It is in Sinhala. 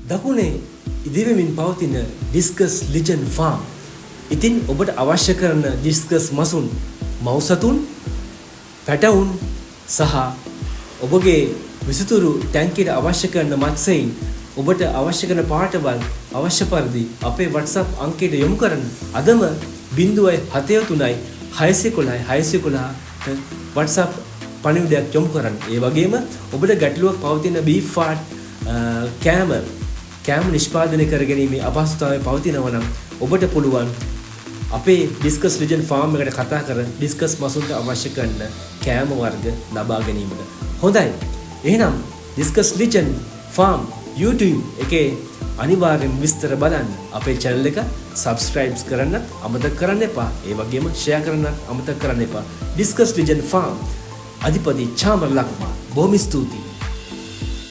දකුණේ ඉදිරිමින් පවතින ඩිස්කස් ලිජන් ෆාම්. ඉතින් ඔබට අවශ්‍ය කරන ඩිස්කස් මසුන්, මව්සතුන්, පැටවුන් සහ ඔබගේ විසිතුරු ටැංකියට අවශ්‍ය කරන මත්සයින් ඔබට අවශ්‍ය කරන පාටවල් අවශ්‍ය පරිදි අපේ WhatsApp අංකයට යොමු කරන්න. අදම 0.73 611 611 WhatsApp පණිවිඩයක් යොමු කරන්න. ඒ වගේම ඔබට ගැටලුවක් පවතින බීෆ් ෆාට් කෑම නිෂ්පාදනය කර ගැනීමේ අපහසුතාවය පවතිනවා නම් ඔබට පුළුවන් අපේ ඩිස්කස් ලිජන් ෆාම් එකට කතා කර ඩිස්කස් මසුන්ට අවශ්‍ය කරන කෑම වර්ග ලබා ගැනීමට. හොඳයි. එහෙනම් ඩිස්කස් ලිජන් ෆාම් YouTube එකේ අනිවාර්යෙන් විස්තර බලන්න. අපේ channel එක subscribe කරන්නත් අමතක කරන්න එපා. ඒ වගේම share කරන්නත් අමතක කරන්න එපා. ඩිස්කස් ලිජන් ෆාම් අධිපති චාමර් ලක්මා. බොහොම ස්තුතියි.